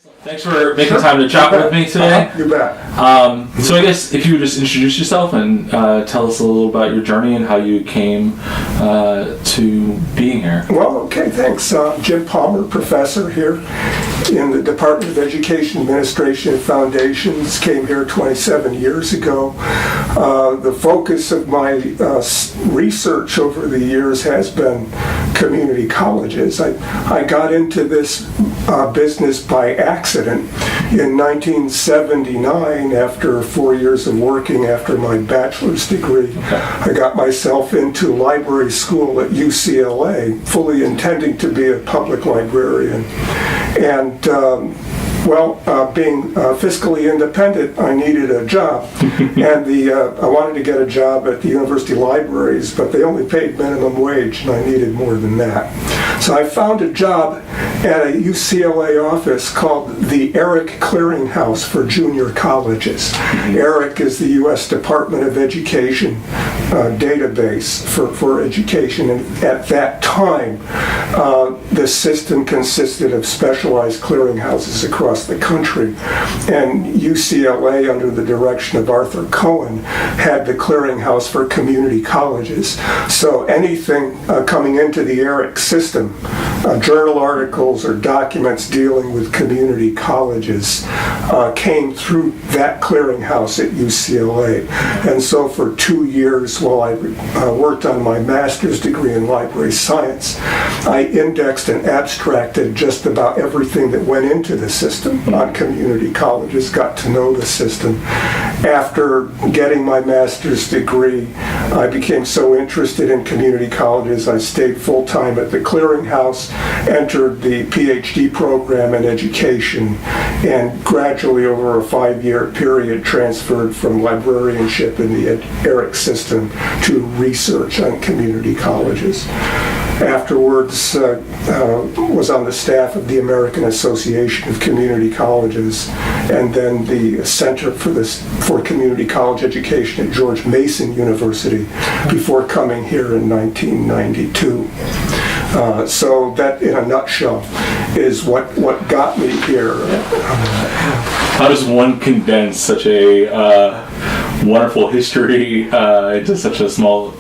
Thanks for making time to chat with me today. You bet. So I guess if you would just introduce yourself and tell us a little about your journey and how you came to being here. Well, okay, thanks. Jim Palmer, professor here in the Department of Education Administration and Foundations. Came here 27 years ago. The focus of my research over the years has been community colleges. I got into this business by accident in 1979 after 4 years of working after my bachelor's degree. Okay. I got myself into library school at UCLA, fully intending to be a public librarian. And being fiscally independent, I needed a job, and I wanted to get a job at the university libraries, but they only paid minimum wage, and I needed more than that. So I found a job at a UCLA office called the ERIC Clearinghouse for Junior Colleges. ERIC is the U.S. Department of Education database for education, and at that time, the system consisted of specialized clearinghouses across the country, and UCLA, under the direction of Arthur Cohen, had the clearinghouse for community colleges. So anything coming into the ERIC system, journal articles or documents dealing with community colleges, came through that clearinghouse at UCLA. And so for 2 years while I worked on my master's degree in library science, I indexed and abstracted just about everything that went into the system on community colleges, got to know the system. After getting my master's degree, I became so interested in community colleges, I stayed full-time at the clearinghouse, entered the PhD program in education, and gradually over a 5-year period transferred from librarianship in the ERIC system to research on community colleges. Afterwards, was on the staff of the American Association of Community Colleges, and then the Center for Community College Education at George Mason University before coming here in 1992. So that, in a nutshell, is what got me here. How does one condense such a wonderful history into such a small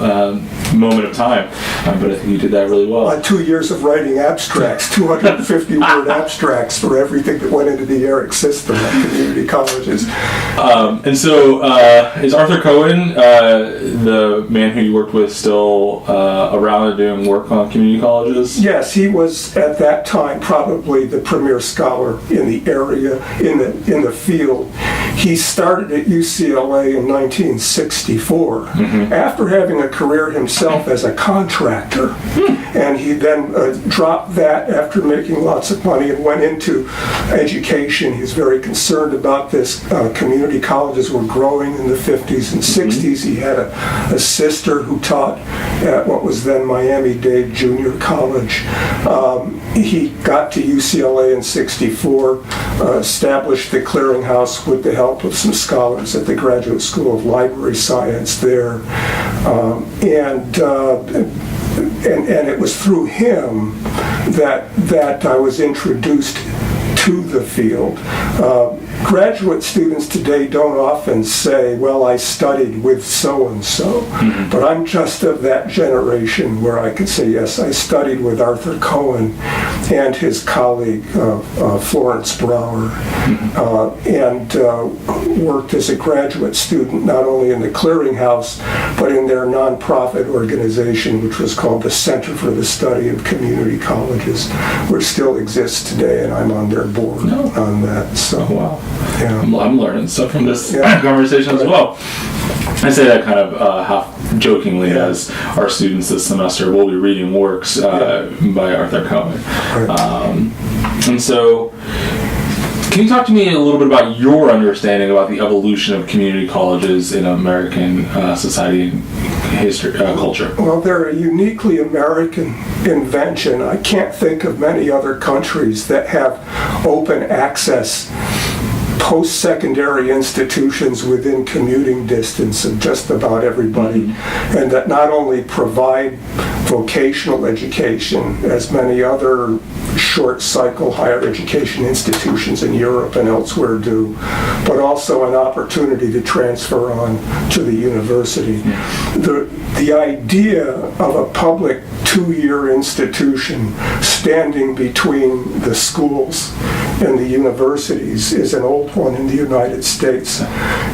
moment of time? But I think you did that really well. 2 years of writing abstracts, 250-word abstracts for everything that went into the ERIC system at community colleges. And so, is Arthur Cohen, the man who you worked with, still around and doing work on community colleges? Yes, he was at that time probably the premier scholar in the area, in the field. He started at UCLA in 1964 after having a career himself as a contractor, and he then dropped that after making lots of money and went into education. He was very concerned about this. Community colleges were growing in the 50s and 60s. He had a sister who taught at what was then Miami-Dade Junior College. He got to UCLA in 64, established the clearinghouse with the help of some scholars at the Graduate School of Library Science there, and it was through him that I was introduced to the field. Graduate students today don't often say, well, I studied with so-and-so, but I'm just of that generation where I can say, yes, I studied with Arthur Cohen and his colleague, Florence Brower, and worked as a graduate student not only in the clearinghouse, but in their nonprofit organization, which was called the Center for the Study of Community Colleges, which still exists today, and I'm on their board on that. So, wow. Yeah. I'm learning stuff from this conversation as well. I say that kind of half jokingly, as our students this semester will be reading works by Arthur Cohen. And so, can you talk to me a little bit about your understanding about the evolution of community colleges in American society and history, culture? Well, they're a uniquely American invention. I can't think of many other countries that have open access post-secondary institutions within commuting distance of just about everybody, and that not only provide vocational education, as many other short-cycle higher education institutions in Europe and elsewhere do, but also an opportunity to transfer on to the university. The idea of a public two-year institution standing between the schools and the universities is an old one in the United States.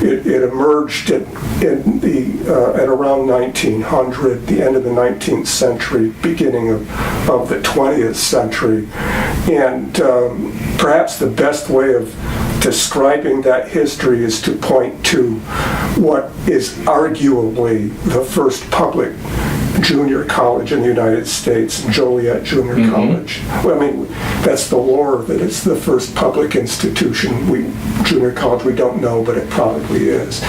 It emerged at around 1900, the end of the 19th century, beginning of the 20th century. And perhaps the best way of describing that history is to point to what is arguably the first public junior college in the United States, Joliet Junior College. Well, I mean, that's the lore that it's the first public institution. Junior college, we don't know, but it probably is.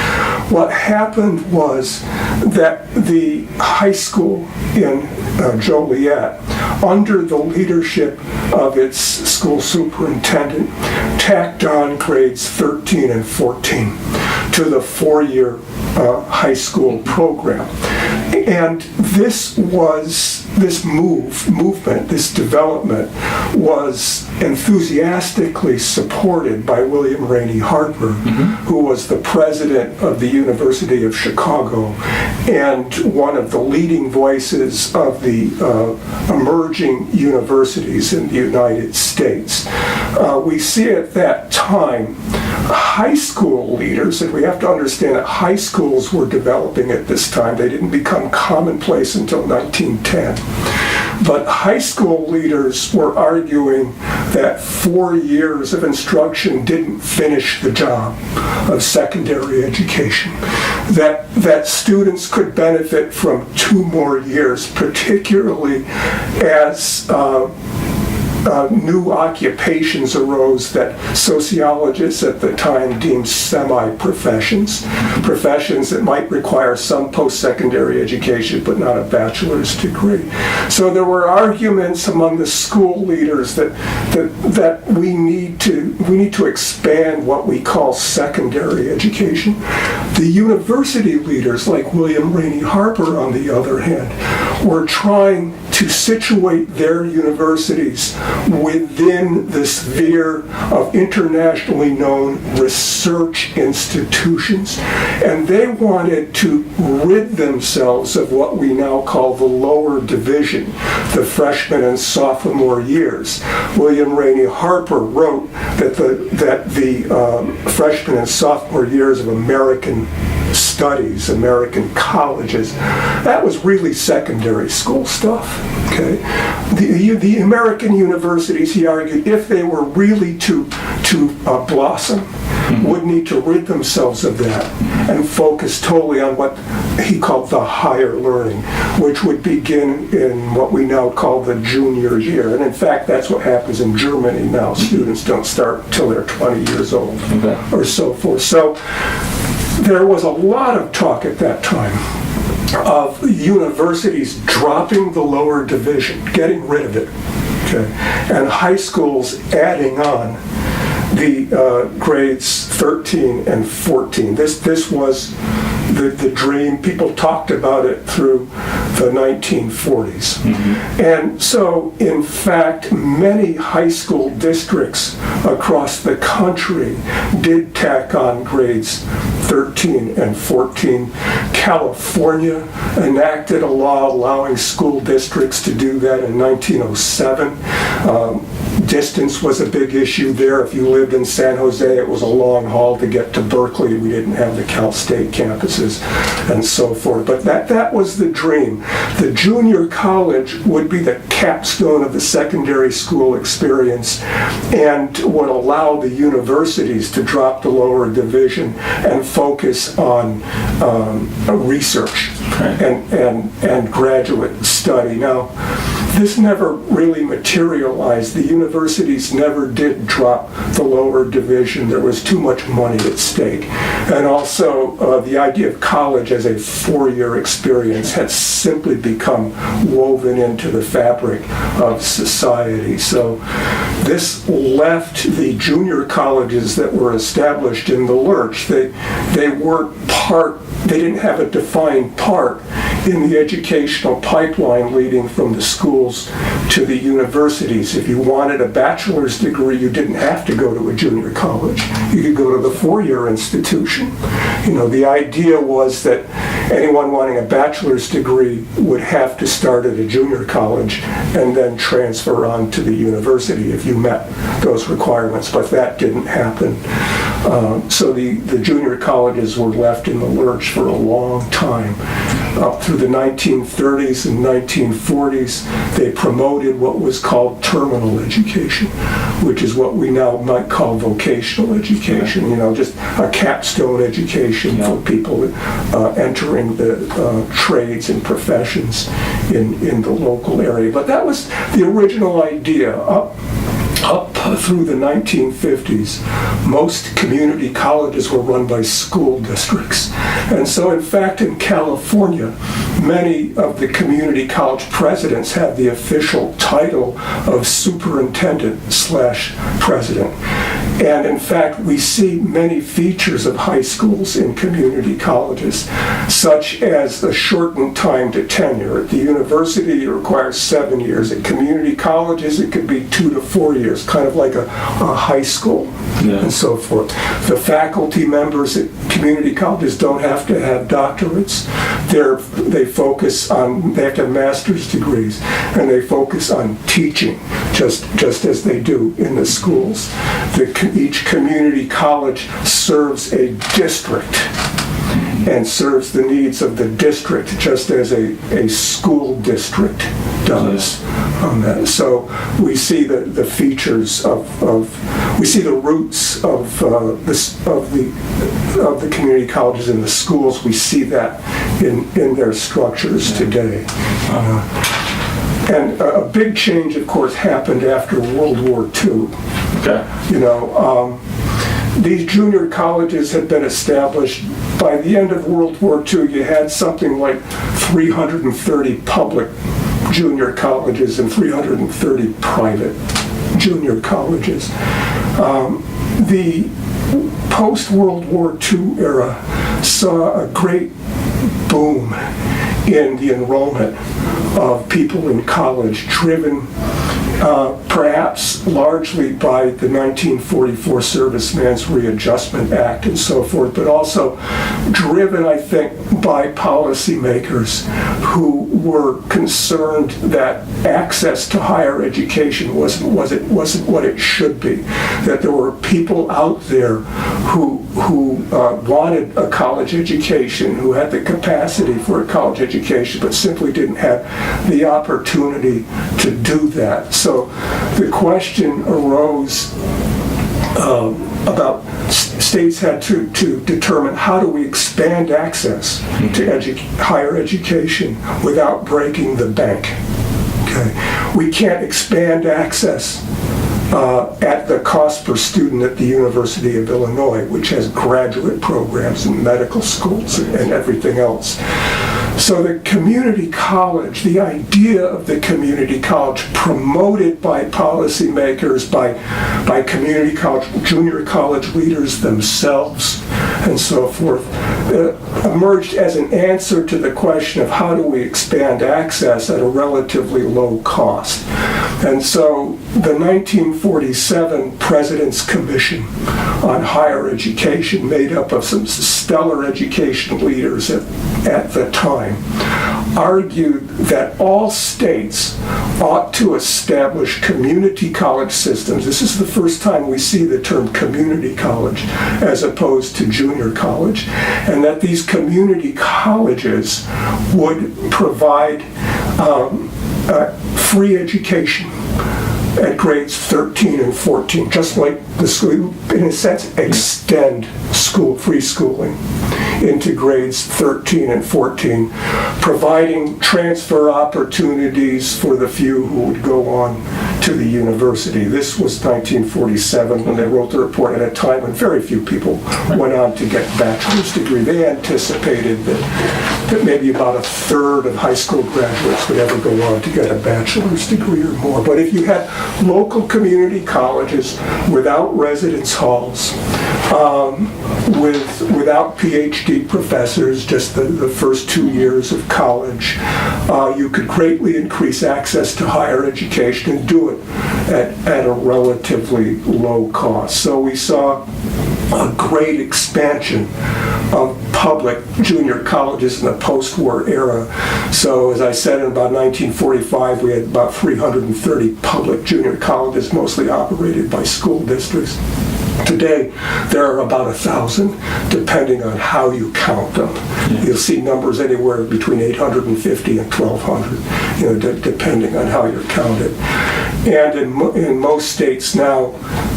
What happened was that the high school in Joliet, under the leadership of its school superintendent, tacked on grades 13 and 14 to the four-year high school program. And this movement, this development, was enthusiastically supported by William Rainey Harper, who was the president of the University of Chicago and one of the leading voices of the emerging universities in the United States. We see at that time high school leaders, and we have to understand that high schools were developing at this time. They didn't become commonplace until 1910. But high school leaders were arguing that 4 years of instruction didn't finish the job of secondary education, that students could benefit from 2 more years, particularly as new occupations arose that sociologists at the time deemed semi-professions, professions that might require some post-secondary education but not a bachelor's degree. So there were arguments among the school leaders that we need to expand what we call secondary education. The university leaders, like William Rainey Harper, on the other hand, were trying to situate their universities within the sphere of internationally known research institutions. And they wanted to rid themselves of what we now call the lower division, the freshman and sophomore years. William Rainey Harper wrote that the freshman and sophomore years of American studies, American colleges, that was really secondary school stuff. Okay, the American universities, he argued, if they were really to blossom, would need to rid themselves of that and focus totally on what he called the higher learning, which would begin in what we now call the junior year. And in fact, that's what happens in Germany now. Students don't start until they're 20 years old or so forth. So there was a lot of talk at that time of universities dropping the lower division, getting rid of it, okay, and high schools adding on the grades 13 and 14. This was the dream. People talked about it through the 1940s. And so, in fact, many high school districts across the country did tack on grades 13 and 14. California enacted a law allowing school districts to do that in 1907. Distance was a big issue there. If you lived in San Jose, it was a long haul to get to Berkeley. We didn't have the Cal State campuses and so forth. But that was the dream. The junior college would be the capstone of the secondary school experience and would allow the universities to drop the lower division and focus on research and graduate study. Now, this never really materialized. The universities never did drop the lower division. There was too much money at stake. And also, the idea of college as a four-year experience had simply become woven into the fabric of society. So this left the junior colleges that were established in the lurch. They weren't they didn't have a defined part in the educational pipeline leading from the schools to the universities. If you wanted a bachelor's degree, you didn't have to go to a junior college. You could go to the four-year institution. The idea was that anyone wanting a bachelor's degree would have to start at a junior college and then transfer on to the university if you met those requirements, but that didn't happen. So the junior colleges were left in the lurch for a long time. Up through the 1930s and 1940s, they promoted what was called terminal education, which is what we now might call vocational education, just a capstone education for people entering the trades and professions in the local area. But that was the original idea. Up through the 1950s, most community colleges were run by school districts. And so, in fact, in California, many of the community college presidents have the official title of superintendent/president. And in fact, we see many features of high schools in community colleges, such as a shortened time to tenure. At the university, it requires 7 years. At community colleges, it could be 2 to 4 years, kind of like a high school, and so forth. The faculty members at community colleges don't have to have doctorates. They have to have master's degrees, and they focus on teaching, just as they do in the schools. Each community college serves a district and serves the needs of the district, just as a school district does. So we see the features we see the roots of the community colleges in the schools. We see that in their structures today. And a big change, of course, happened after World War II. Okay. These junior colleges had been established. By the end of World War II, you had something like 330 public junior colleges and 330 private junior colleges. The post-World War II era saw a great boom in the enrollment of people in college, driven perhaps largely by the 1944 Servicemen's Readjustment Act and so forth, but also driven, I think, by policymakers who were concerned that access to higher education wasn't what it should be. That there were people out there who wanted a college education, who had the capacity for a college education, but simply didn't have the opportunity to do that. So the question arose about states had to determine, how do we expand access to higher education without breaking the bank? Okay, we can't expand access at the cost per student at the University of Illinois, which has graduate programs and medical schools and everything else. So the community college, the idea of the community college, promoted by policymakers, by community college, junior college leaders themselves, and so forth, emerged as an answer to the question of how do we expand access at a relatively low cost. And so the 1947 President's Commission on Higher Education, made up of some stellar education leaders at the time, argued that all states ought to establish community college systems. This is the first time we see the term community college as opposed to junior college, and that these community colleges would provide free education at grades 13 and 14, just like the school, in a sense, extend free schooling into grades 13 and 14, providing transfer opportunities for the few who would go on to the university. This was 1947 when they wrote the report, at a time when very few people went on to get bachelor's degree. They anticipated that maybe about a third of high school graduates would ever go on to get a bachelor's degree or more. But if you had local community colleges without residence halls, without PhD professors, just the first 2 years of college, you could greatly increase access to higher education and do it at a relatively low cost. So we saw a great expansion of public junior colleges in the post-war era. So as I said, in about 1945, we had about 330 public junior colleges, mostly operated by school districts. Today, there are about 1,000, depending on how you count them. Yeah. You'll see numbers anywhere between 850 and 1,200, depending on how you count it. And in most states now,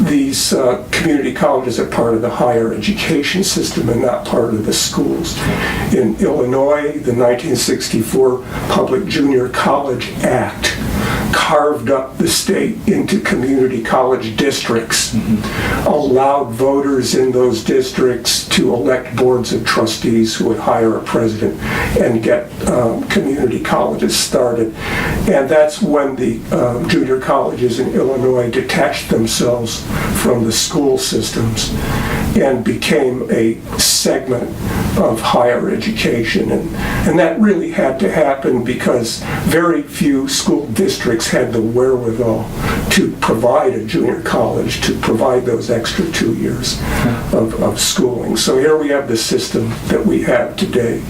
these community colleges are part of the higher education system and not part of the schools. In Illinois, the 1964 Public Junior College Act carved up the state into community college districts, allowed voters in those districts to elect boards of trustees who would hire a president and get community colleges started. And that's when the junior colleges in Illinois detached themselves from the school systems and became a segment of higher education. And that really had to happen because very few school districts had the wherewithal to provide a junior college, to provide those extra 2 years of schooling. So here we have the system that we have today,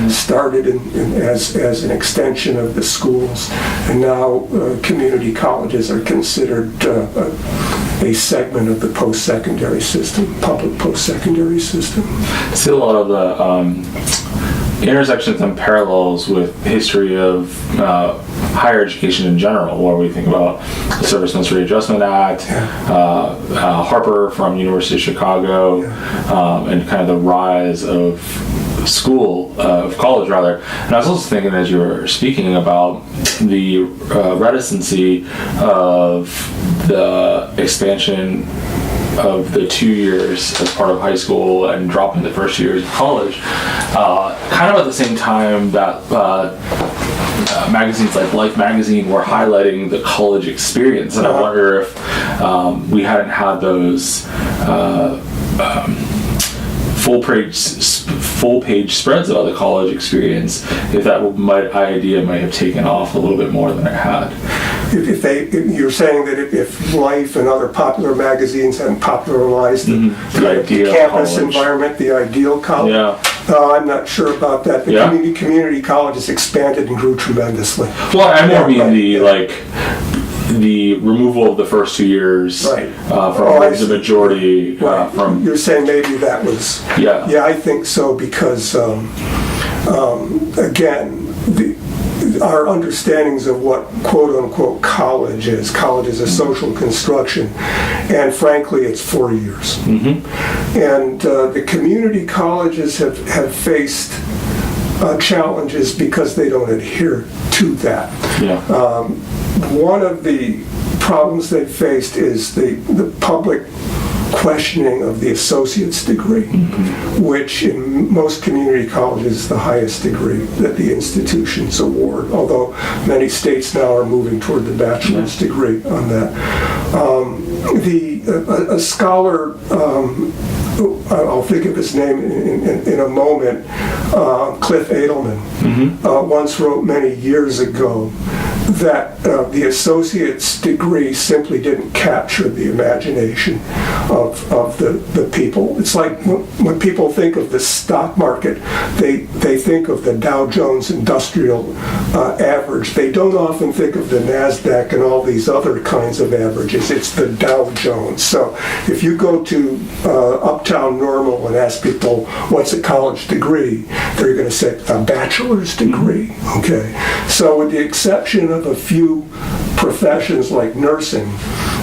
started as an extension of the schools, and now community colleges are considered a segment of the post-secondary system, public post-secondary system. I see a lot of the intersections and parallels with history of higher education in general, where we think about the Servicemen's Readjustment Act, Harper from University of Chicago, and kind of the rise of college rather. And I was also thinking, as you were speaking, about the reticency of the expansion of the 2 years as part of high school and dropping the first 2 years of college, kind of at the same time that magazines like Life magazine were highlighting the college experience. And I wonder if we hadn't had those full page spreads about the college experience, if that idea might have taken off a little bit more than it had. You're saying that if Life and other popular magazines hadn't popularized the campus college environment, the ideal college? Yeah. I'm not sure about that. The community colleges expanded and grew tremendously. Well, I more mean the removal of the first 2 years from the majority. From you're saying maybe that was. Yeah, I think so, because again, our understandings of what quote-unquote college is a social construction, and frankly it's 4 years. And the community colleges have faced challenges because they don't adhere to that. One of the problems they faced is the public questioning of the associate's degree, which in most community colleges is the highest degree that the institutions award, although many states now are moving toward the bachelor's degree on that. A scholar, I'll think of his name in a moment, Cliff Edelman, once wrote many years ago that the associate's degree simply didn't capture the imagination of the people. It's like when people think of the stock market, they think of the Dow Jones Industrial Average. They don't often think of the NASDAQ and all these other kinds of averages. It's the Dow Jones. So if you go to Uptown Normal and ask people, what's a college degree? They're going to say, a bachelor's degree. Okay. So with the exception of a few professions like nursing,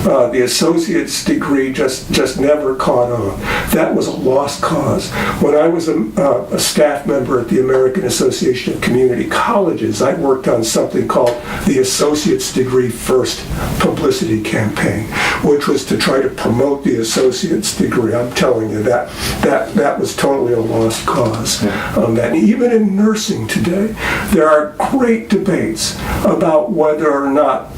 the associate's degree just never caught on. That was a lost cause. When I was a staff member at the American Association of Community Colleges, I worked on something called the Associate's Degree First publicity campaign, which was to try to promote the associate's degree. I'm telling you, that was totally a lost cause. And even in nursing today, there are great debates about whether or not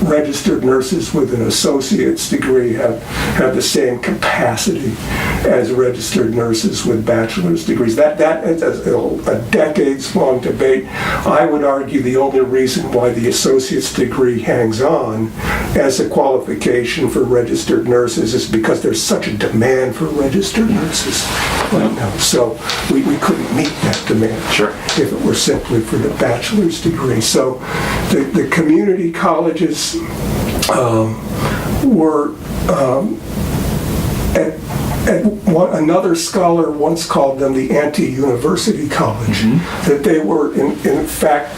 registered nurses with an associate's degree have the same capacity as registered nurses with bachelor's degrees. That is a decades-long debate. I would argue the only reason why the associate's degree hangs on as a qualification for registered nurses is because there's such a demand for registered nurses right now. So we couldn't meet that demand if it were simply for the bachelor's degree. So the community colleges were another scholar once called them the anti-university college, that they were in fact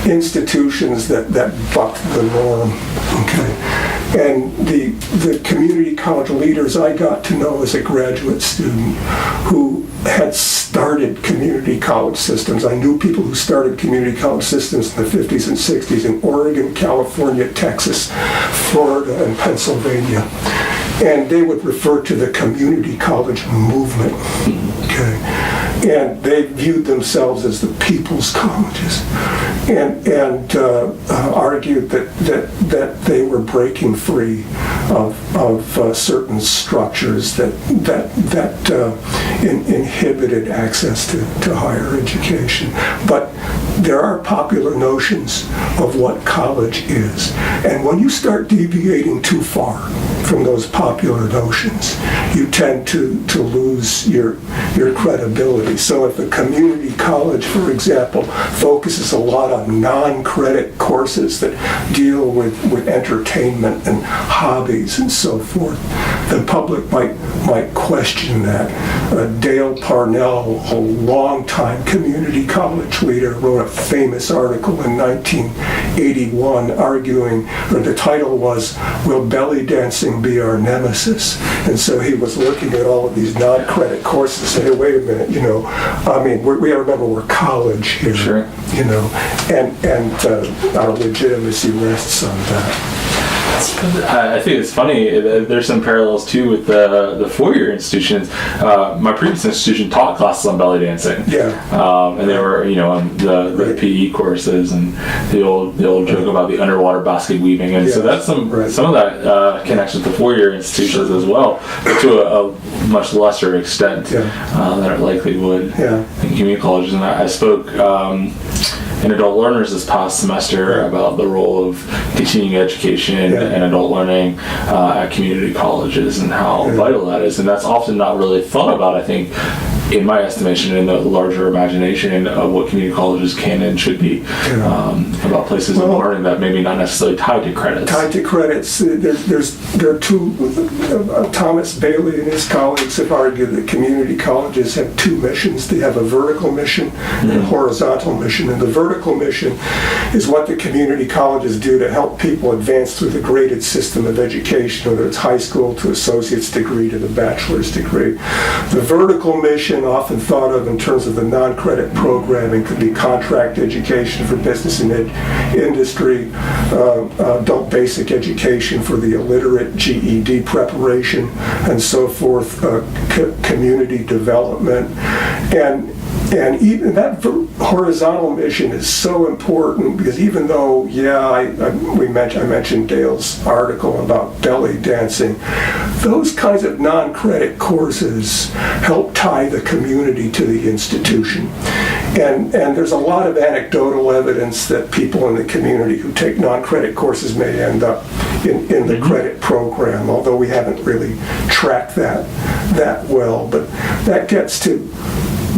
institutions that bucked the norm. And the community college leaders I got to know as a graduate student who had started community college systems. I knew people who started community college systems in the 50s and 60s in Oregon, California, Texas, Florida, and Pennsylvania. And they would refer to the community college movement. And they viewed themselves as the people's colleges, and argued that they were breaking free of certain structures that inhibited access to higher education. But there are popular notions of what college is, and when you start deviating too far from those popular notions, you tend to lose your credibility. So if a community college, for example, focuses a lot on non-credit courses that deal with entertainment and hobbies and so forth, the public might question that. Dale Parnell, a longtime community college leader, wrote a famous article in 1981 arguing, or the title was, "Will belly dancing be our nemesis?" And so he was looking at all of these non-credit courses and saying, hey, wait a minute, we remember we're college here, and our legitimacy rests on that. I think it's funny. There's some parallels too with the four-year institutions. My previous institution taught classes on belly dancing. And they were, on the PE courses and the old joke about the underwater basket weaving, and so that's some of that connects with the four-year institutions as well, but to a much lesser extent than it likely would in community colleges. And I spoke in adult learners this past semester about the role of continuing education and adult learning at community colleges and how vital that is. And that's often not really thought about, I think, in my estimation, in the larger imagination of what community colleges can and should be, about places of learning that maybe not necessarily tied to credits. There are two, Thomas Bailey and his colleagues have argued that community colleges have two missions. They have a vertical mission and a horizontal mission. And the vertical mission is what the community colleges do to help people advance through the graded system of education, whether it's high school to associate's degree to the bachelor's degree. The vertical mission, often thought of in terms of the non-credit programming, could be contract education for business and industry, adult basic education for the illiterate, GED preparation, and so forth, community development. And even that horizontal mission is so important because even though, I mentioned Dale's article about belly dancing, those kinds of non-credit courses help tie the community to the institution. And there's a lot of anecdotal evidence that people in the community who take non-credit courses may end up in the credit program, although we haven't really tracked that well. But that gets to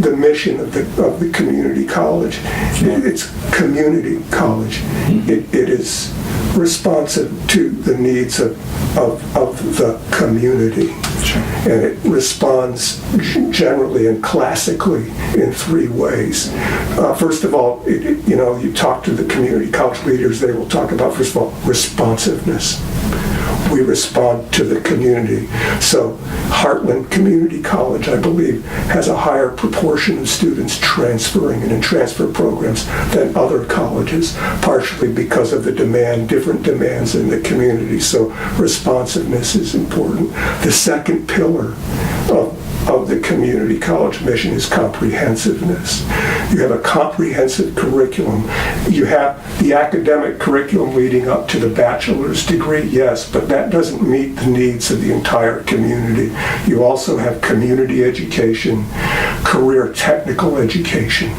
the mission of the community college. It's community college. It is responsive to the needs of the community. Sure. And it responds generally and classically in three ways. First of all, you talk to the community college leaders, they will talk about, first of all, responsiveness. We respond to the community. So Heartland Community College, I believe, has a higher proportion of students transferring and in transfer programs than other colleges, partially because of the different demands in the community. So responsiveness is important. The second pillar of the community college mission is comprehensiveness. You have a comprehensive curriculum. You have the academic curriculum leading up to the bachelor's degree, yes, but that doesn't meet the needs of the entire community. You also have community education, career technical education,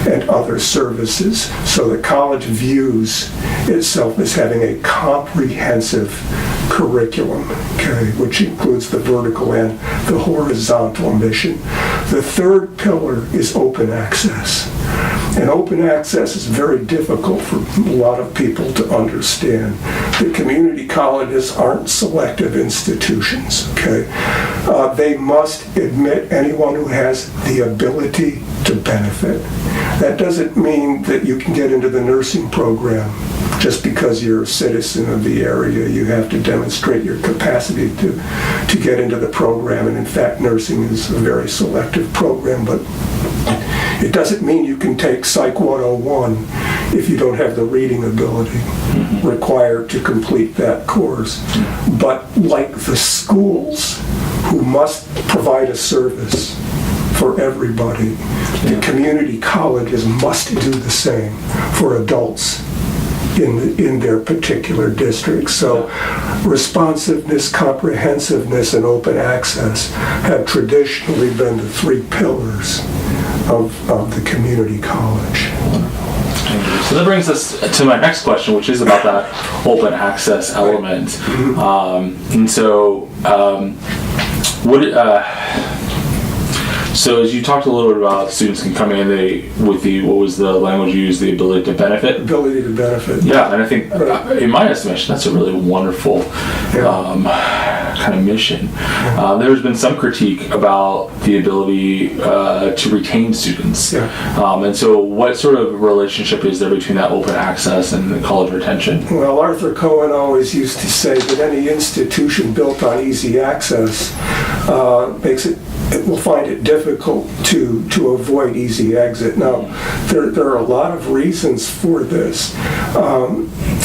and other services. So the college views itself as having a comprehensive curriculum, okay, which includes the vertical and the horizontal mission. The third pillar is open access. And open access is very difficult for a lot of people to understand. The community colleges aren't selective institutions, okay? They must admit anyone who has the ability to benefit. That doesn't mean that you can get into the nursing program just because you're a citizen of the area. You have to demonstrate your capacity to get into the program. And in fact, nursing is a very selective program, but it doesn't mean you can take Psych 101 if you don't have the reading ability required to complete that course. But like the schools, who must provide a service for everybody, the community colleges must do the same for adults in their particular district. So responsiveness, comprehensiveness, and open access have traditionally been the three pillars of the community college. So that brings us to my next question, which is about that open access element. And so, so as you talked a little bit about students can come in with the, what was the language you used, the ability to benefit? Ability to benefit. Yeah, and I think in my estimation, that's a really wonderful kind of mission. There's been some critique about the ability to retain students. And so what sort of relationship is there between that open access and the college retention? Well, Arthur Cohen always used to say that any institution built on easy access it will find it difficult to avoid easy exit. Now, there are a lot of reasons for this.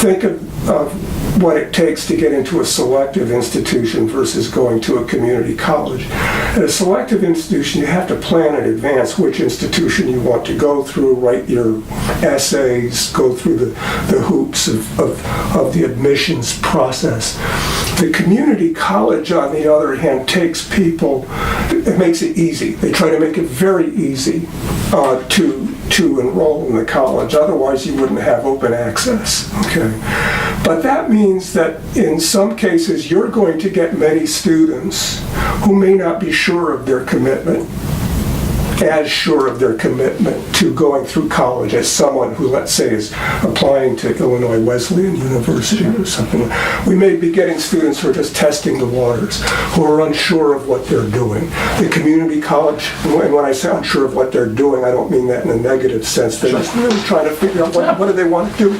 Think of what it takes to get into a selective institution versus going to a community college. At a selective institution, you have to plan in advance which institution you want to go through, write your essays, go through the hoops of the admissions process. The community college, on the other hand, takes people, it makes it easy. They try to make it very easy to enroll in the college. Otherwise, you wouldn't have open access. Okay, but that means that in some cases, you're going to get many students who may not be sure of their commitment, as sure of their commitment to going through college as someone who, let's say, is applying to Illinois Wesleyan University or something. We may be getting students who are just testing the waters, who are unsure of what they're doing. The community college, and when I say unsure of what they're doing, I don't mean that in a negative sense. They're just really trying to figure out what do they want to do.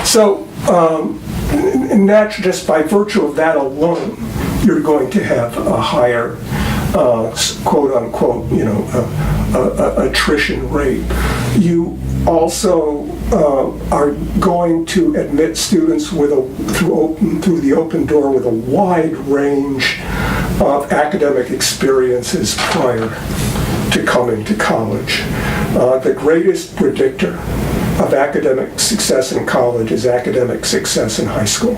So, and that's just by virtue of that alone, you're going to have a higher quote unquote, attrition rate. You also are going to admit students through the open door with a wide range of academic experiences prior to coming to college. The greatest predictor of academic success in college is academic success in high school.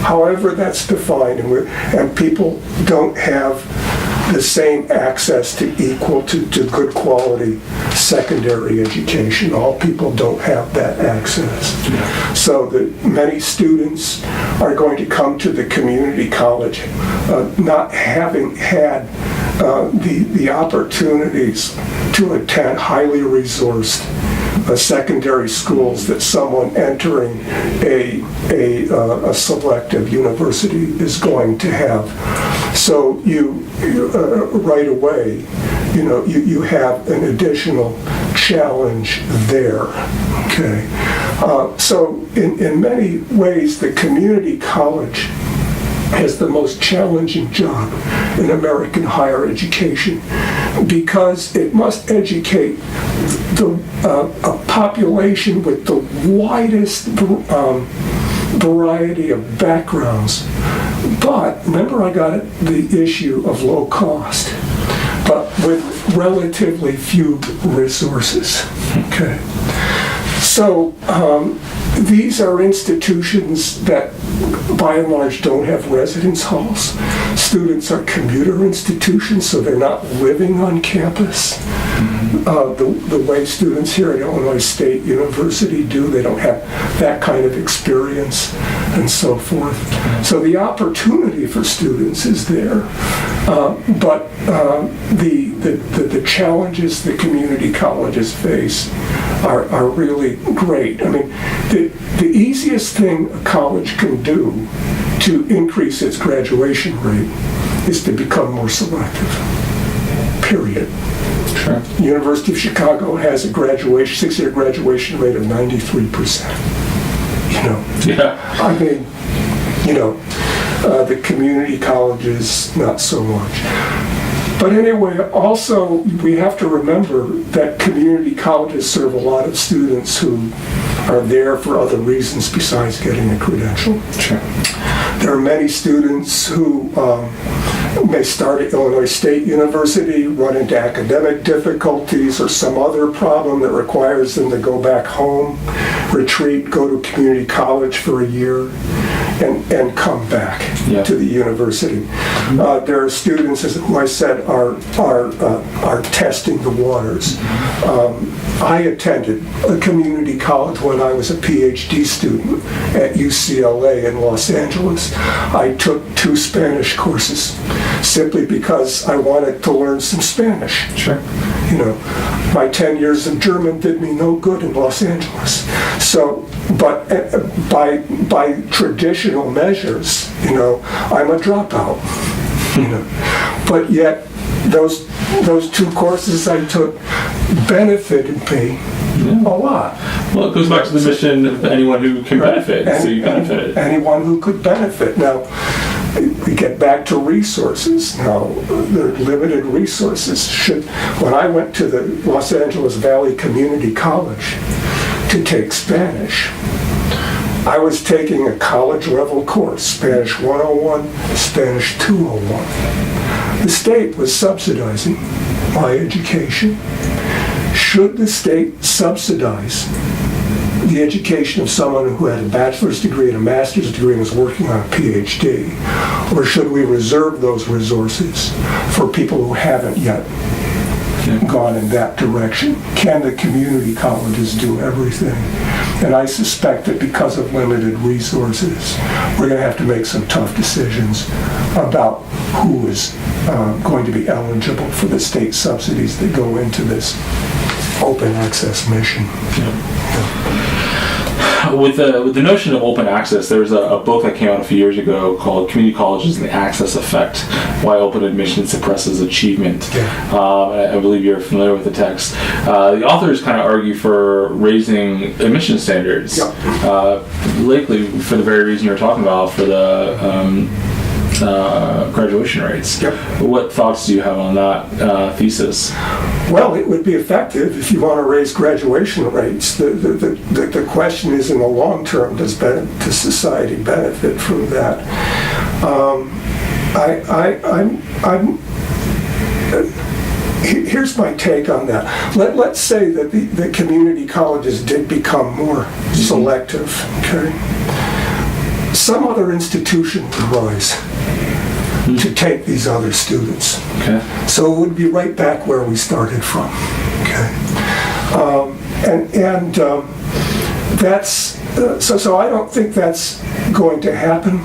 However that's defined, and people don't have the same access to good quality secondary education. All people don't have that access. So many students are going to come to the community college not having had the opportunities to attend highly resourced secondary schools that someone entering a selective university is going to have. So you right away, you have an additional challenge there. Okay, so in many ways, the community college has the most challenging job in American higher education because it must educate a population with the widest variety of backgrounds. But remember, I got the issue of low cost, but with relatively few resources. Okay. So these are institutions that by and large don't have residence halls. Students are commuter institutions, so they're not living on campus. The way students here at Illinois State University do, they don't have that kind of experience and so forth. So the opportunity for students is there, but the challenges the community colleges face are really great. I mean, the easiest thing a college can do to increase its graduation rate is to become more selective. Period. Sure. University of Chicago has a six-year graduation rate of 93%. Yeah. I mean, the community colleges, not so much. But anyway, also, we have to remember that community colleges serve a lot of students who are there for other reasons besides getting a credential. Sure. There are many students who may start at Illinois State University, run into academic difficulties or some other problem that requires them to go back home, retreat, go to community college for a year, and come back to the university. There are students, as I said, are testing the waters. I attended a community college when I was a PhD student at UCLA in Los Angeles. I took 2 Spanish courses simply because I wanted to learn some Spanish. Sure. My 10 years of German did me no good in Los Angeles. So, but by traditional measures, I'm a dropout. But yet, those 2 courses I took benefited me a lot. Well, it goes back to the mission of anyone who can benefit, so you benefited. Anyone who could benefit. Now, we get back to resources. Now, there are limited resources. When I went to the Los Angeles Valley Community College to take Spanish, I was taking a college-level course, Spanish 101, Spanish 201. The state was subsidizing my education. Should the state subsidize the education of someone who had a bachelor's degree and a master's degree and was working on a PhD? Or should we reserve those resources for people who haven't yet gone in that direction? Can the community colleges do everything? And I suspect that because of limited resources, we're going to have to make some tough decisions about who is going to be eligible for the state subsidies that go into this open access mission. With the notion of open access, there's a book that came out a few years ago called Community Colleges and the Access Effect, Why Open Admission Suppresses Achievement. I believe you're familiar with the text. The authors kind of argue for raising admission standards, likely for the very reason you're talking about, for the graduation rates. What thoughts do you have on that thesis? Well, it would be effective if you want to raise graduation rates. The question is, in the long term, does society benefit from that? Here's my take on that. Let's say that the community colleges did become more selective. Okay, some other institution would rise to take these other students. Okay. So it would be right back where we started from. Okay. That's so I don't think that's going to happen.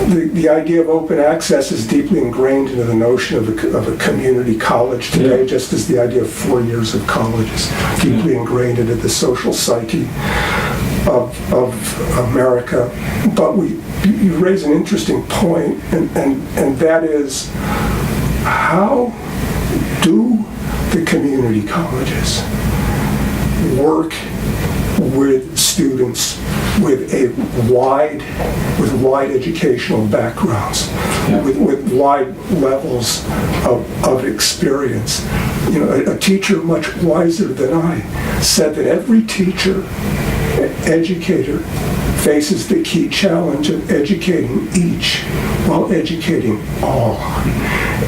the idea of open access is deeply ingrained into the notion of a community college today, just as the idea of 4 years of college is deeply ingrained into the social psyche of America. But you raise an interesting point, and that is, how do the community colleges work with students with wide educational backgrounds, with wide levels of experience? You know, a teacher much wiser than I said that every teacher, educator, faces the key challenge of educating each while educating all.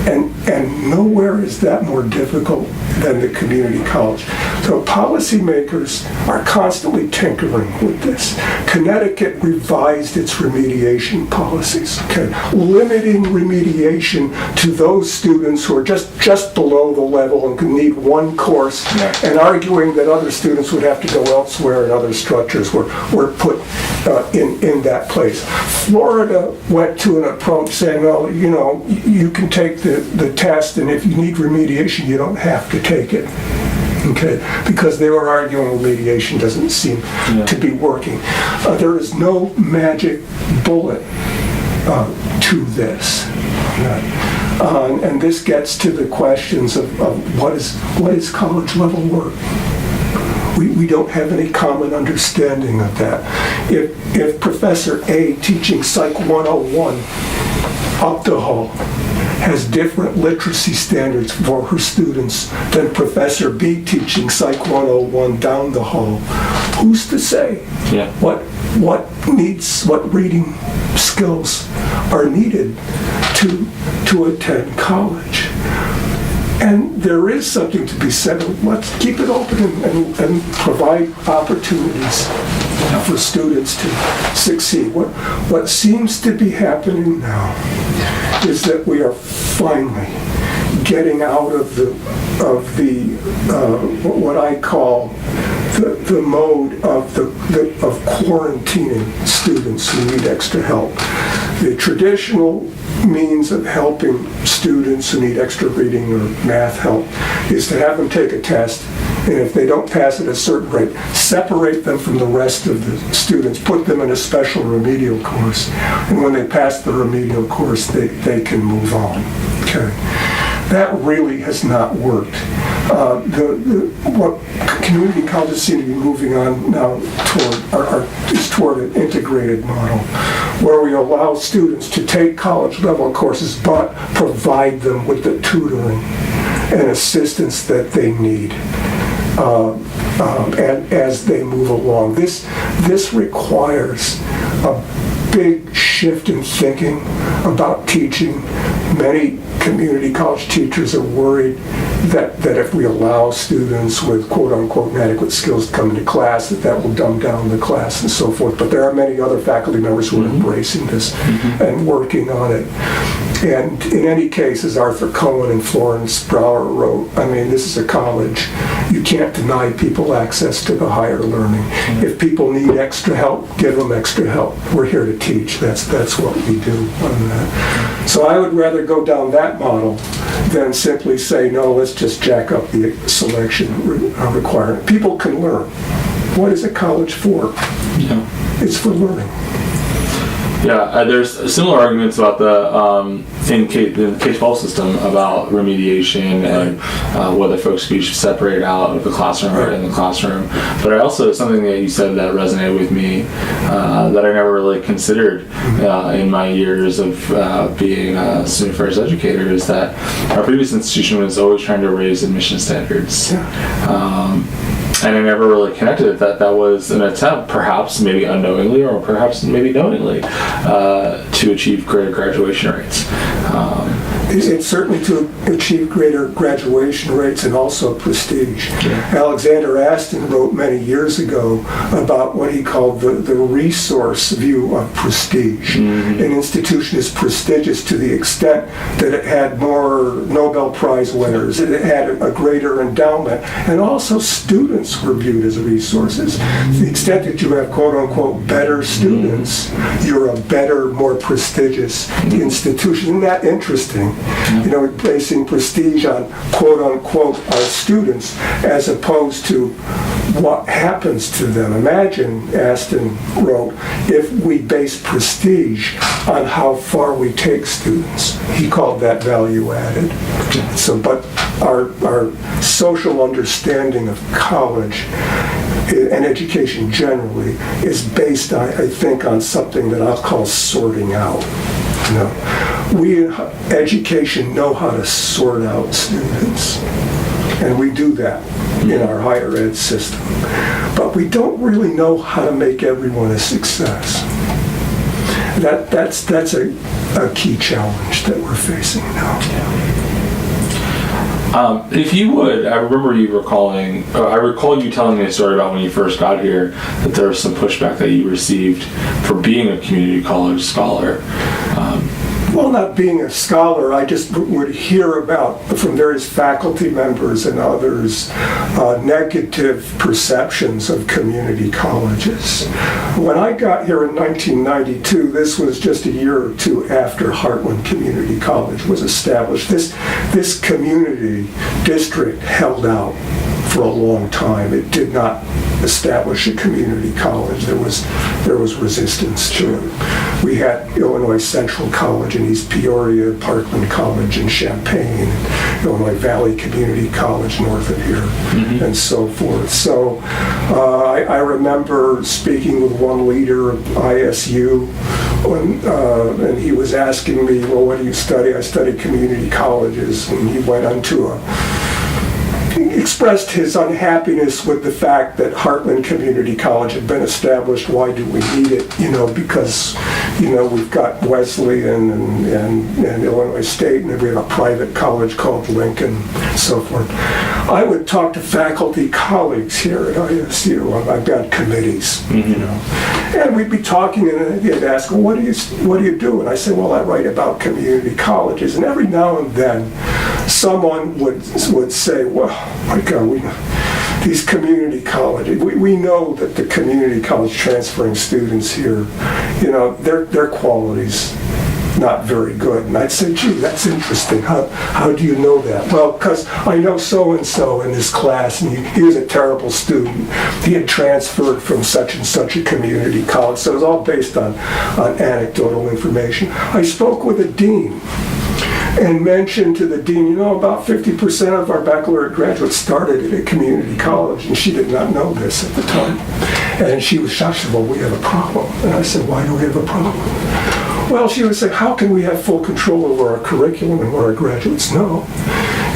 And nowhere is that more difficult than the community college. So policymakers are constantly tinkering with this. Connecticut revised its remediation policies, limiting remediation to those students who are just below the level and can need one course, and arguing that other students would have to go elsewhere and other structures were put in that place. Florida went to an approach saying, well, you know, you can take the test, and if you need remediation, you don't have to take it. Okay, because they were arguing remediation doesn't seem to be working. There is no magic bullet to this. And this gets to the questions of what is college level work. We don't have any common understanding of that. If Professor A teaching Psych 101 up the hall has different literacy standards for her students than Professor B teaching Psych 101 down the hall, who's to say what reading skills are needed to attend college? And there is something to be said. Let's keep it open and provide opportunities for students to succeed. What seems to be happening now is that we are finally getting out of what I call the mode of quarantining students who need extra help. The traditional means of helping students who need extra reading or math help is to have them take a test, and if they don't pass at a certain rate, separate them from the rest of the students, put them in a special remedial course, and when they pass the remedial course, they can move on. Okay. That really has not worked. What community colleges seem to be moving on now toward an integrated model, where we allow students to take college level courses but provide them with the tutoring and assistance that they need as they move along. This requires a big shift in thinking about teaching. Many community college teachers are worried that if we allow students with quote-unquote inadequate skills to come into class, that will dumb down the class and so forth. But there are many other faculty members who are embracing this and working on it. And in any case, as Arthur Cohen and Florence Brower wrote, I mean, this is a college. You can't deny people access to the higher learning. If people need extra help, give them extra help. We're here to teach. That's what we do on that. So I would rather go down that model than simply say, no, let's just jack up the selection requirement. People can learn. What is a college for? It's for learning. Yeah, there's similar arguments about the K-12 system about remediation and whether folks should be separated out of the classroom or in the classroom. But I also, something that you said that resonated with me that I never really considered in my years of being a student affairs educator is that our previous institution was always trying to raise admission standards. And I never really connected that was an attempt, perhaps maybe unknowingly or perhaps maybe knowingly, to achieve greater graduation rates. It's certainly to achieve greater graduation rates and also prestige. Alexander Aston wrote many years ago about what he called the resource view of prestige. An institution is prestigious to the extent that it had more Nobel Prize winners, it had a greater endowment, and also students were viewed as resources. To the extent that you have quote-unquote better students, you're a better, more prestigious institution. Isn't that interesting? Basing prestige on quote-unquote our students as opposed to what happens to them. Imagine, Aston wrote, if we base prestige on how far we take students. He called that value added. But our social understanding of college and education generally is based, I think, on something that I'll call sorting out. We in education know how to sort out students, and we do that in our higher ed system. But we don't really know how to make everyone a success. That's a key challenge that we're facing now. If you would, I recall you telling me a story about when you first got here, that there was some pushback that you received for being a community college scholar. Well, not being a scholar, I just would hear about, from various faculty members and others, negative perceptions of community colleges. When I got here in 1992, this was just a year or two after Heartland Community College was established. This community district held out for a long time. It did not establish a community college. There was resistance to it. We had Illinois Central College in East Peoria, Parkland College in Champaign, Illinois Valley Community College north of here, and so forth. So I remember speaking with one leader of ISU, and he was asking me, well, what do you study? I study community colleges, and he went into expressed his unhappiness with the fact that Heartland Community College had been established. Why do we need it? Because we've got Wesleyan and Illinois State, and we have a private college called Lincoln, and so forth. I would talk to faculty colleagues here at ISU. I've got committees, and we'd be talking, and they'd ask, well, what do you do? And I say, well, I write about community colleges. And every now and then, someone would say, well, my God, these community colleges, we know that the community college transferring students here, their quality's not very good. And I'd say, gee, that's interesting. How do you know that? Well, because I know so-and-so in this class, and he was a terrible student. He had transferred from such and such a community college. So it was all based on anecdotal information. I spoke with a dean and mentioned to the dean, about 50% of our baccalaureate graduates started at a community college, and she did not know this at the time. And she was shocked. She said, well, we have a problem. And I said, why do we have a problem? Well, she would say, how can we have full control over our curriculum and what our graduates know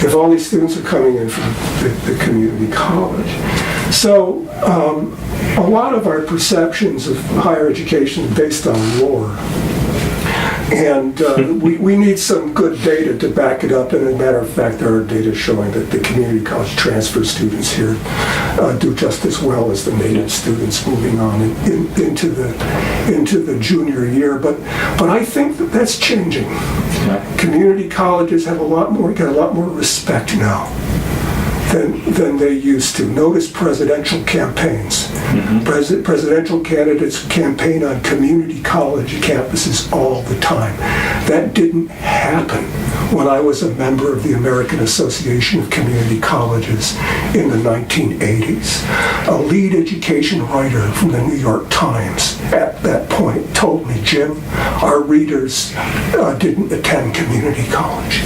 if all these students are coming in from the community college? So a lot of our perceptions of higher education is based on lore. And we need some good data to back it up. And as a matter of fact, there are data showing that the community college transfer students here do just as well as the native students moving on into the junior year. But I think that's changing. Community colleges have get a lot more respect now than they used to. Notice presidential campaigns. Presidential candidates campaign on community college campuses all the time. That didn't happen when I was a member of the American Association of Community Colleges in the 1980s. A lead education writer from the New York Times at that point told me, Jim, our readers didn't attend community college.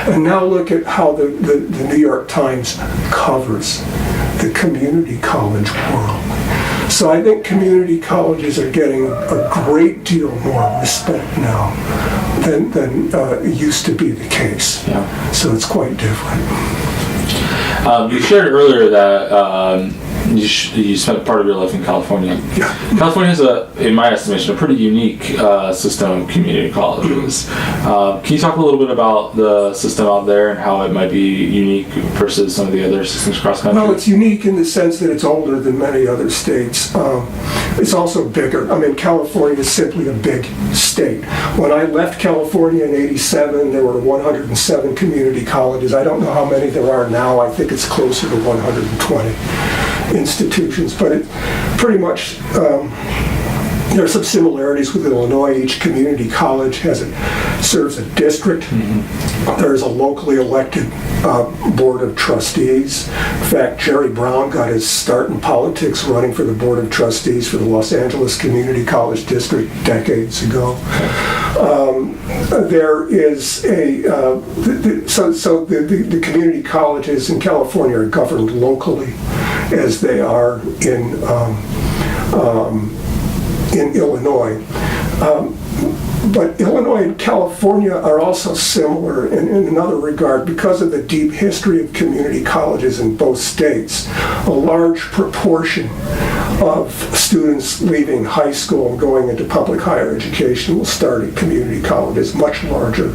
And now look at how the New York Times covers the community college world. So I think community colleges are getting a great deal more respect now than used to be the case. So it's quite different. You shared earlier that you spent part of your life in California. Yeah. California has in my estimation, a pretty unique system of community colleges. Can you talk a little bit about the system out there and how it might be unique versus some of the other systems across country? Well, it's unique in the sense that it's older than many other states. It's also bigger. I mean, California is simply a big state. When I left California in '87, there were 107 community colleges. I don't know how many there are now. I think it's closer to 120 institutions, but it pretty much there are some similarities with Illinois. Each community college serves a district. Mm-hmm. There's a locally elected board of trustees. In fact, Jerry Brown got his start in politics running for the board of trustees for the Los Angeles Community College District decades ago. There is the community colleges in California are governed locally as they are in Illinois. But Illinois and California are also similar in another regard because of the deep history of community colleges in both states. A large proportion of students leaving high school and going into public higher education will start at community colleges, much larger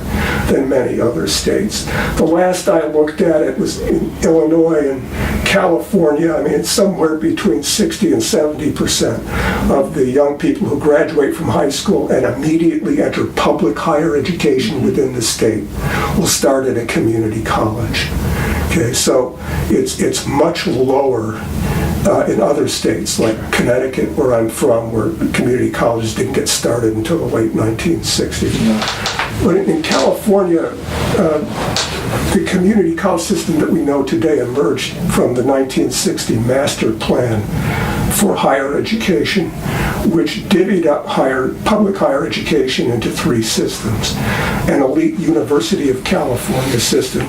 than many other states. The last I looked at it was in Illinois and California. I mean, it's somewhere between 60 and 70% of the young people who graduate from high school and immediately enter public higher education within the state will start at a community college. Okay, so it's much lower in other states like Connecticut, where I'm from, where community colleges didn't get started until the late 1960s. But in California, the community college system that we know today emerged from the 1960 master plan for higher education, which divvied up public higher education into three systems. An elite University of California system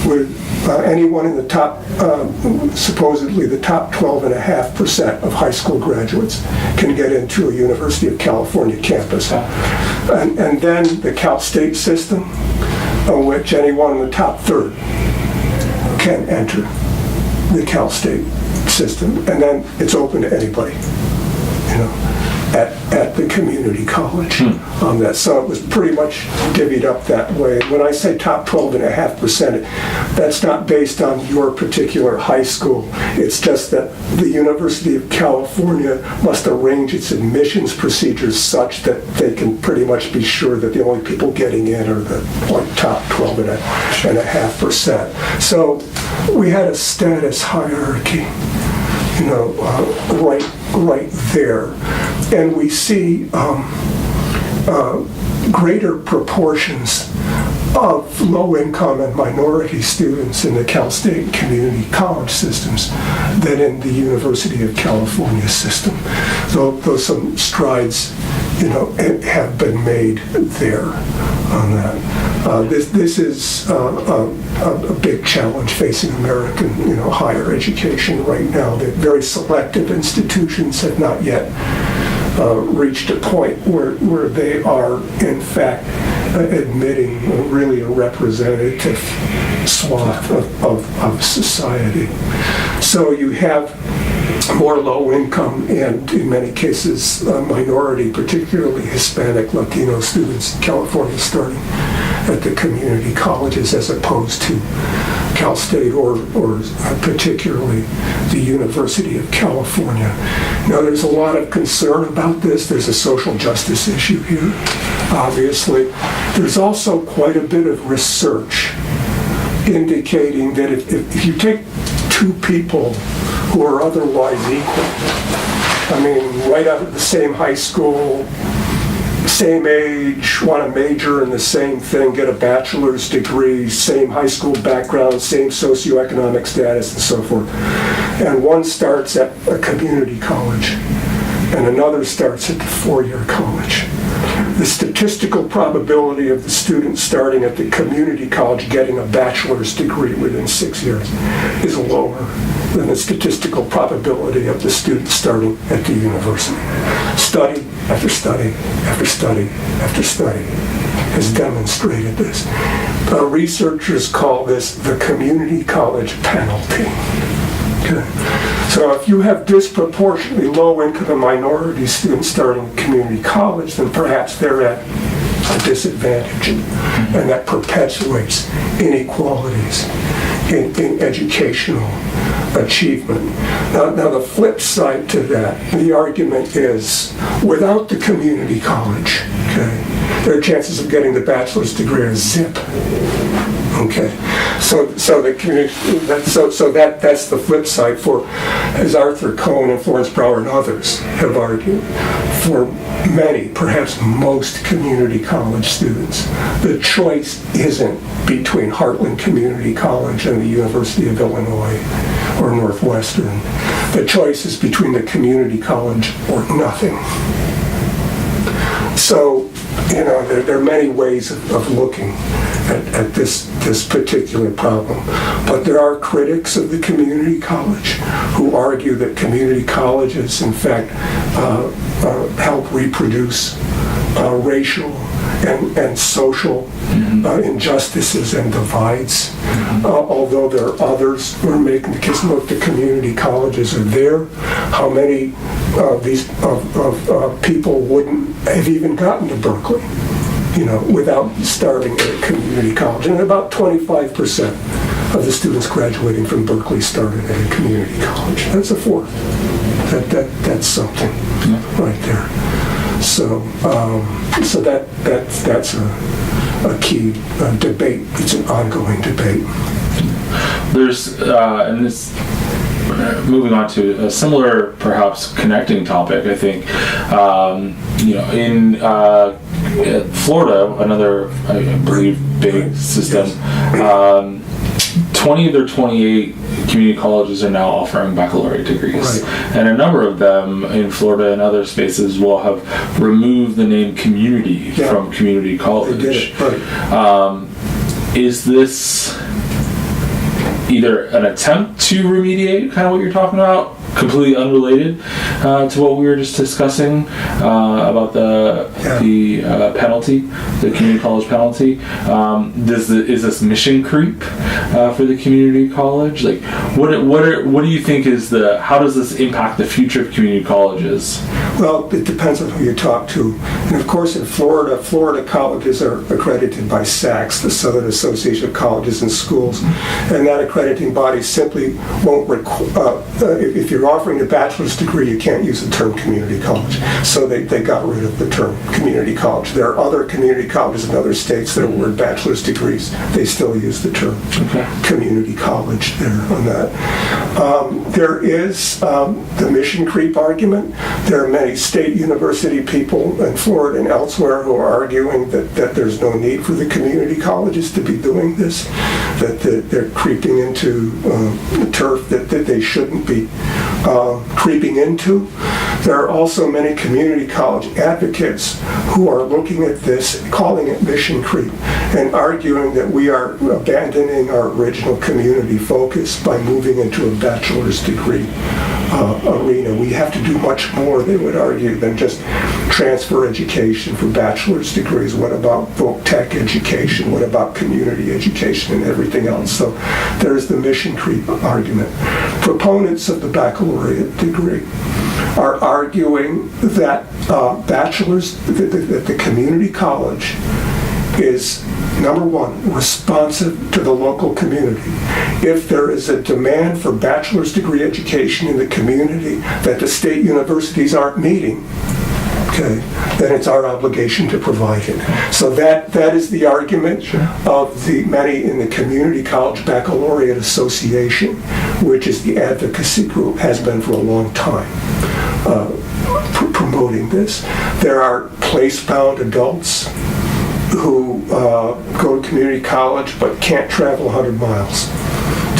with anyone in the top, supposedly the top 12.5% of high school graduates can get into a University of California campus. And then the Cal State system, in which anyone in the top third can enter the Cal State system, and then it's open to anybody, at the community college on that. So it was pretty much divvied up that way. When I say top 12.5%, that's not based on your particular high school. It's just that the University of California must arrange its admissions procedures such that they can pretty much be sure that the only people getting in are the top 12.5%. So we had a status hierarchy, right there. And we see greater proportions of low-income and minority students in the Cal State community college systems than in the University of California system. Though some strides, have been made there on that. This is a big challenge facing American, higher education right now. That very selective institutions have not yet reached a point where they are, in fact, admitting really a representative swath of society. So you have more low income and, in many cases, minority, particularly Hispanic, Latino students in California starting at the community colleges as opposed to Cal State or particularly the University of California. Now, there's a lot of concern about this. There's a social justice issue here, obviously. There's also quite a bit of research indicating that if you take two people who are otherwise equal, I mean, right out of the same high school, same age, want to major in the same thing, get a bachelor's degree, same high school background, same socioeconomic status, and so forth. And one starts at a community college, and another starts at the four-year college. The statistical probability of the student starting at the community college getting a bachelor's degree within 6 years is lower than the statistical probability of the student starting at the university. Study after study after study after study has demonstrated this. Researchers call this the community college penalty. Okay. So So if you have disproportionately low income and minority students starting community college, then perhaps they're at a disadvantage, and that perpetuates inequalities in educational achievement. Now the flip side to that, the argument is, without the community college, okay, their chances of getting the bachelor's degree are zip. Okay, so the community, that's the flip side. For, as Arthur Cohn and Florence Brower and others have argued, for many, perhaps most community college students, the choice isn't between Heartland Community College and the University of Illinois or Northwestern. The choice is between the community college or nothing. So, you know, there are many ways of looking at this particular problem. But there are critics of the community college who argue that community colleges, in fact, help reproduce racial and social injustices and divides. Although there are others who are making the case, look, the community colleges are there. How many of these people wouldn't have even gotten to Berkeley, you know, without starting at a community college? And about 25% of the students graduating from Berkeley started at a community college. That's a fourth. That's something right there. So that's a key debate. It's an ongoing debate. There's and this. Moving on to a similar, perhaps connecting topic, I think, you know, in Florida, another, I believe, big system, 20 of their 28 community colleges are now offering baccalaureate degrees. Right. And a number of them in Florida and other spaces will have removed the name community from community college. They did it. Right. Is this either an attempt to remediate kind of what you're talking about, completely unrelated to what we were just discussing about the penalty, the community college penalty? Is this mission creep for the community college? Like, what do you think is how does this impact the future of community colleges? Well, it depends on who you talk to. And of course in Florida colleges are accredited by SACS, the Southern Association of Colleges and Schools, and that accrediting body simply won't if you're offering a bachelor's degree, you can't use the term community college. So they got rid of the term community college. There are other community colleges in other states that award bachelor's degrees. They still use the term community college there on that. There is the mission creep argument. There are many state university people in Florida and elsewhere who are arguing that there's no need for the community colleges to be doing this, that they're creeping into turf that they shouldn't be creeping into. There are also many community college advocates who are looking at this, calling it mission creep, and arguing that we are abandoning our original community focus by moving into a bachelor's degree arena. We have to do much more, they would argue, than just transfer education for bachelor's degrees. What about voc tech education? What about community education and everything else? So there's the mission creep argument. Proponents of the baccalaureate degree are arguing that that the community college is, number one, responsive to the local community. If there is a demand for bachelor's degree education in the community that the state universities aren't meeting, okay, then it's our obligation to provide it. So that is the argument of the many in the Community College Baccalaureate Association, which is the advocacy group, has been for a long time, promoting this. There are place-bound adults who go to community college but can't travel 100 miles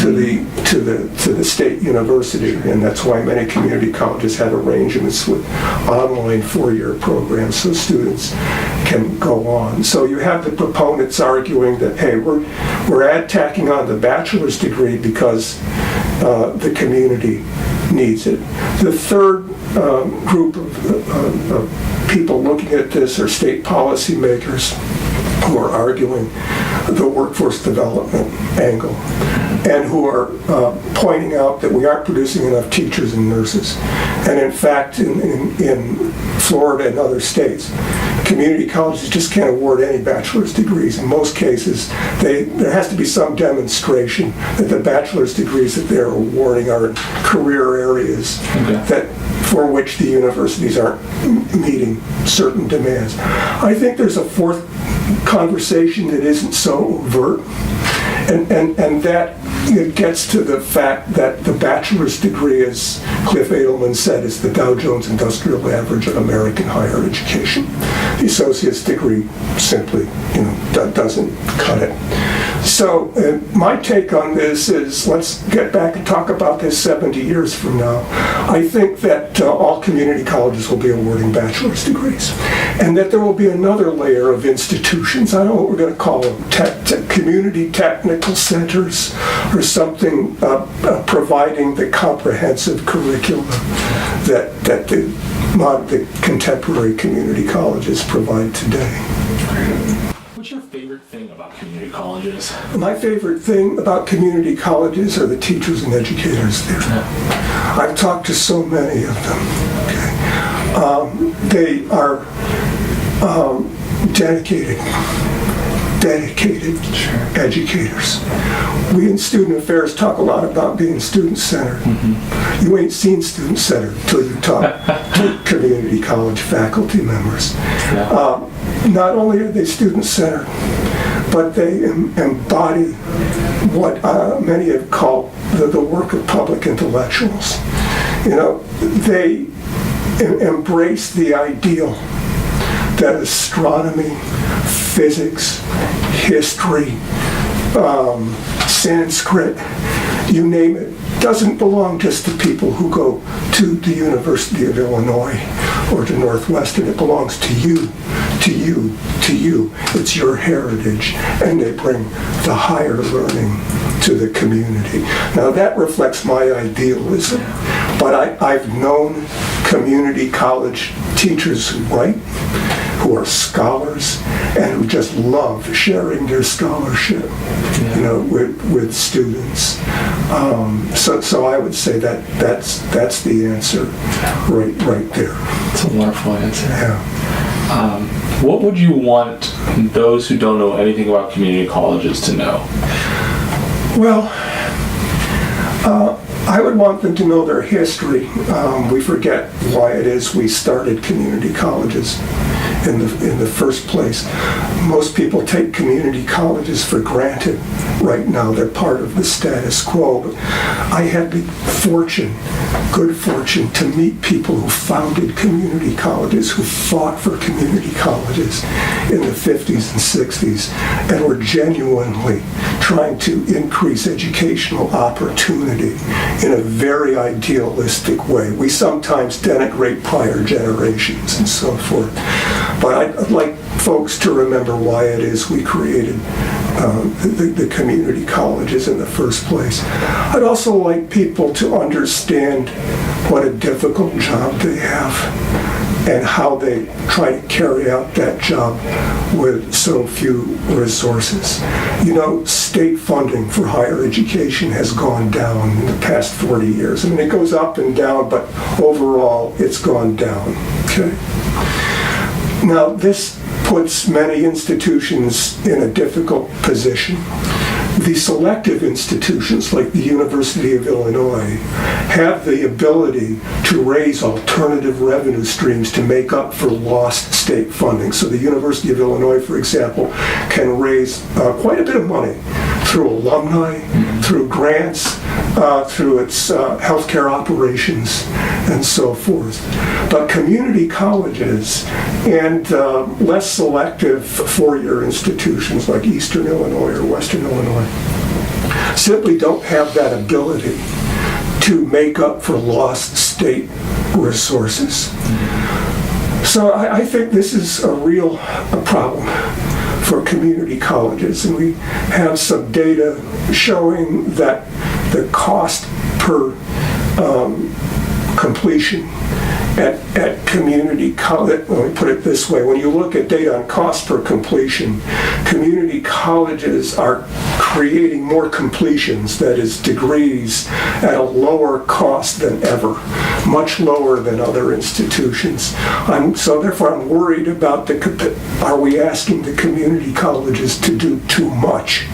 to the state university, and that's why many community colleges have arrangements with online four-year programs so students can go on. So you have the proponents arguing that, hey, we're tacking on the bachelor's degree because the community needs it. The third group of people looking at this are state policymakers who are arguing the workforce development angle. and who are pointing out that we aren't producing enough teachers and nurses. And in fact, in Florida and other states, community colleges just can't award any bachelor's degrees. In most cases, there has to be some demonstration that the bachelor's degrees that they're awarding are in career areas that for which the universities aren't meeting certain demands. I think there's a fourth conversation that isn't so overt, and that it gets to the fact that the bachelor's degree, as Cliff Edelman said, is the Dow Jones Industrial Average of American higher education. The associate's degree simply, doesn't cut it. So my take on this is, let's get back and talk about this 70 years from now. I think that all community colleges will be awarding bachelor's degrees, and that there will be another layer of institutions. I don't know what we're going to call them, community technical centers or something, providing the comprehensive curriculum that the contemporary community colleges provide today. What's your favorite thing about community colleges? My favorite thing about community colleges are the teachers and educators there. I've talked to so many of them. They are dedicated educators. We in student affairs talk a lot about being student-centered. You ain't seen student-centered until you talk to community college faculty members. Not only are they student-centered, but they embody what many have called the work of public intellectuals. They embrace the ideal that astronomy, physics, history, Sanskrit, you name it, doesn't belong just to people who go to the University of Illinois or to Northwestern. It belongs to you, to you, to you. It's your heritage, and they bring the higher learning to the community. Now that reflects my idealism, but I've known community college teachers who write, who are scholars, and who just love sharing their scholarship, with students. So I would say that's the answer, right there. That's a wonderful answer. Yeah. What would you want those who don't know anything about community colleges to know? Well, I would want them to know their history. We forget why it is we started community colleges in the first place. Most people take community colleges for granted right now. They're part of the status quo. But I had the good fortune to meet people who founded community colleges, who fought for community colleges in the 50s and 60s, and were genuinely trying to increase educational opportunity in a very idealistic way. We sometimes denigrate prior generations and so forth. But I'd like folks to remember why it is we created the community colleges in the first place. I'd also like people to understand what a difficult job they have and how they try to carry out that job with so few resources. State funding for higher education has gone down in the past 40 years. I mean, it goes up and down, but overall it's gone down. Okay. Now, this puts many institutions in a difficult position. The selective institutions, like the University of Illinois, have the ability to raise alternative revenue streams to make up for lost state funding. So the University of Illinois, for example, can raise quite a bit of money through alumni, through grants, through its healthcare operations, and so forth. But community colleges and less selective four-year institutions like Eastern Illinois or Western Illinois simply don't have that ability to make up for lost state resources. So I think this is a real problem for community colleges, and we have some data showing that the cost per completion at community college, let me put it this way, when you look at data on cost per completion, community colleges are creating more completions, that is degrees, at a lower cost than ever, much lower than other institutions. So therefore I'm worried about are we asking the community colleges to do too much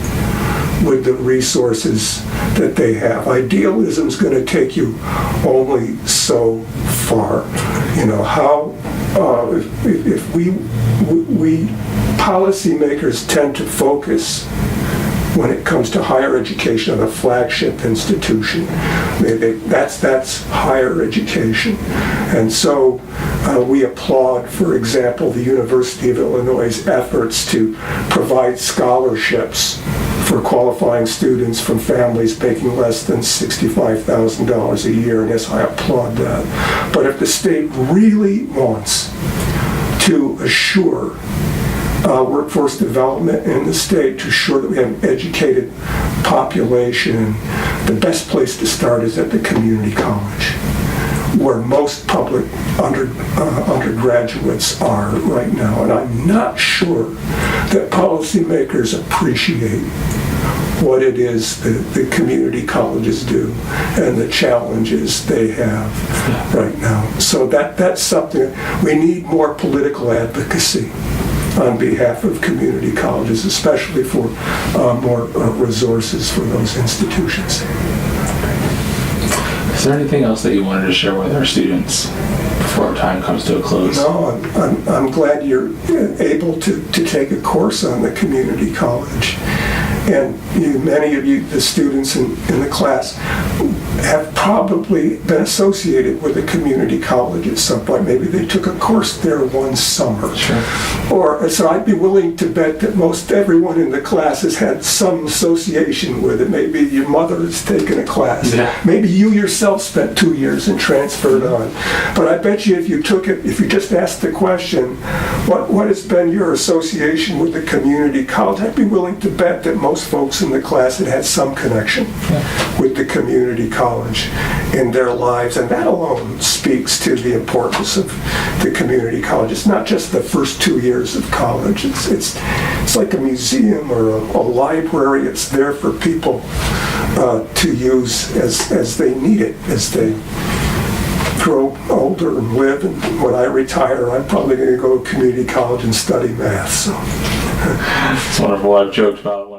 with the resources that they have? Idealism is going to take you only so far. You know, how, if we policymakers tend to focus when it comes to higher education on a flagship institution. That's higher education. And so we applaud, for example, the University of Illinois' efforts to provide scholarships for qualifying students from families making less than $65,000 a year, and yes, I applaud that. But if the state really wants to assure workforce development in the state, to ensure that we have an educated population, the best place to start is at the community college, where most public undergraduates are right now. And I'm not sure that policymakers appreciate what it is that the community colleges do and the challenges they have right now. So that's something, we need more political advocacy on behalf of community colleges, especially for more resources for those institutions. Is there anything else that you wanted to share with our students before our time comes to a close? No, I'm glad you're able to take a course on the community college. And many of you, the students in the class, have probably been associated with a community college at some point. Maybe they took a course there one summer. Sure. Or so I'd be willing to bet that most everyone in the class has had some association with it. Maybe your mother has taken a class. Yeah. Maybe you yourself spent 2 years and transferred on. But I bet you if you took it, if you just asked the question, what has been your association with the community college, I'd be willing to bet that most folks in the class had some connection with the community college in their lives, and that alone speaks to the importance of the community college. It's not just the first 2 years of college. It's like a museum or a library. It's there for people to use as they need it, as they grow older and live. And when I retire, I'm probably going to go to community college and study math. So it's wonderful. I've joked about